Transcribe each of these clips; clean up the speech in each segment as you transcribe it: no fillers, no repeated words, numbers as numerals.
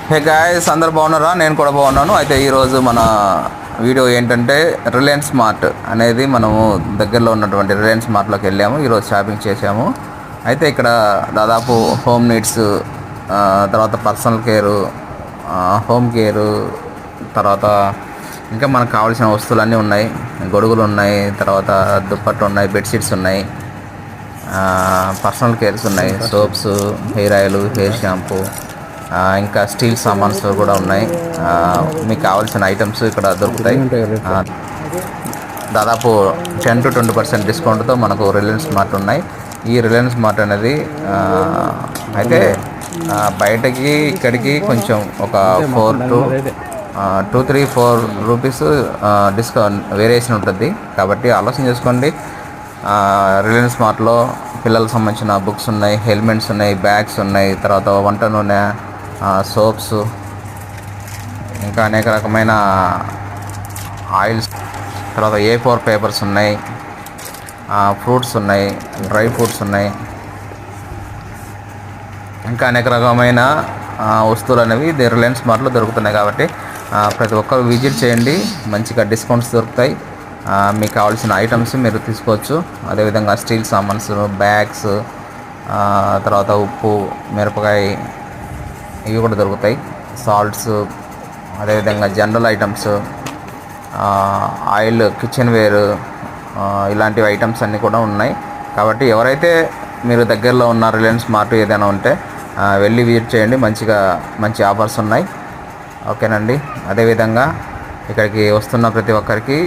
Hey guys, అందరు బాగున్నారా? నేను కూడా బాగున్నాను. అయితే ఈరోజు మన వీడియో ఏంటంటే రిలయన్స్ మార్ట్ అనేది మనము దగ్గరలో ఉన్నటువంటి రిలయన్స్ మార్ట్లోకి వెళ్ళాము. ఈరోజు షాపింగ్ చేసాము. అయితే ఇక్కడ దాదాపు హోమ్ నీడ్స్, తర్వాత పర్సనల్ కేరు, హోమ్ కేరు, తర్వాత ఇంకా మనకు కావాల్సిన వస్తువులన్నీ ఉన్నాయి. గొడుగులు ఉన్నాయి, తర్వాత దుప్పట్లు ఉన్నాయి, బెడ్షీట్స్ ఉన్నాయి, పర్సనల్ కేర్స్ ఉన్నాయి, soaps, hair oil, hair shampoo, ఇంకా స్టీల్ సామాన్స్ కూడా ఉన్నాయి. మీకు కావాల్సిన ఐటమ్స్ ఇక్కడ దొరుకుతాయి. దాదాపు 10-20% డిస్కౌంట్తో మనకు రిలయన్స్ మార్ట్ ఉన్నాయి. ఈ రిలయన్స్ మార్ట్ అనేది అయితే బయటకి ఇక్కడికి కొంచెం ఒక 4 రూపీస్ డిస్కౌంట్ వేరియేషన్ ఉంటుంది. కాబట్టి ఆలోచన చేసుకోండి. రిలయన్స్ మార్ట్లో పిల్లలకు సంబంధించిన బుక్స్ ఉన్నాయి, హెల్మెట్స్ ఉన్నాయి, బ్యాగ్స్ ఉన్నాయి, తర్వాత వంట నూనె, సోప్స్, ఇంకా అనేక రకమైన ఆయిల్స్, తర్వాత A4 పేపర్స్ ఉన్నాయి, ఫ్రూట్స్ ఉన్నాయి, డ్రై ఫ్రూట్స్ ఉన్నాయి, ఇంకా అనేక రకమైన వస్తువులు అనేవి రిలయన్స్ మార్ట్లో దొరుకుతున్నాయి. కాబట్టి ప్రతి ఒక్కరు విజిట్ చేయండి. మంచిగా డిస్కౌంట్స్ దొరుకుతాయి. మీకు కావాల్సిన ఐటమ్స్ మీరు తీసుకోవచ్చు. అదేవిధంగా స్టీల్ సామాన్స్, బ్యాగ్స్, తర్వాత ఉప్పు, మిరపకాయ, ఇవి కూడా దొరుకుతాయి. సాల్ట్స్, అదేవిధంగా general items, oil, kitchen ware, ఇలాంటివి ఐటమ్స్ అన్నీ కూడా ఉన్నాయి. కాబట్టి ఎవరైతే మీరు దగ్గరలో ఉన్న రిలయన్స్ మార్ట్ ఏదైనా ఉంటే వెళ్ళి విజిట్ చేయండి. మంచి ఆఫర్స్ ఉన్నాయి. ఓకేనండి. అదేవిధంగా ఇక్కడికి వస్తున్న ప్రతి ఒక్కరికి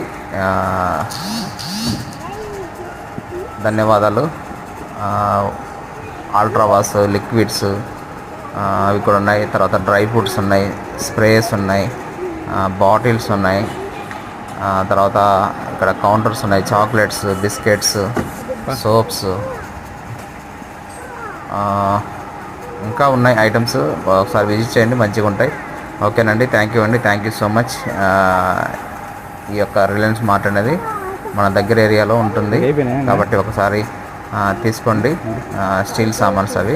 ధన్యవాదాలు. అల్ట్రావాష్ లిక్విడ్స్ అవి కూడా ఉన్నాయి. తర్వాత డ్రై ఫ్రూట్స్ ఉన్నాయి, స్ప్రేస్ ఉన్నాయి, బాటిల్స్ ఉన్నాయి. తర్వాత ఇక్కడ కౌంటర్స్ ఉన్నాయి, చాక్లెట్స్, బిస్కెట్స్, సోప్స్, ఇంకా ఉన్నాయి ఐటమ్స్. ఒకసారి విజిట్ చేయండి, మంచిగా ఉంటాయి. ఓకేనండి. థ్యాంక్ యూ అండి. Thank you so much. ఈ యొక్క రిలయన్స్ మార్ట్ అనేది మన దగ్గర ఏరియాలో ఉంటుంది. కాబట్టి ఒకసారి తీసుకోండి. స్టీల్ సామాన్స్ అవి,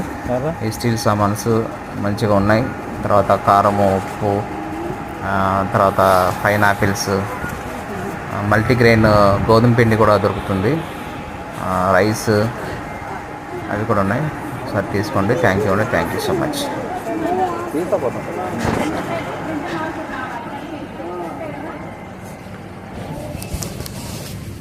ఈ స్టీల్ సామాన్స్ మంచిగా ఉన్నాయి. తర్వాత కారము, ఉప్పు, తర్వాత పైనాపిల్స్, మల్టీగ్రెయిన్ గోధుమ పిండి కూడా దొరుకుతుంది, రైస్, అవి కూడా ఉన్నాయి. ఒకసారి తీసుకోండి. థ్యాంక్ యూ అండి. Thank you so much.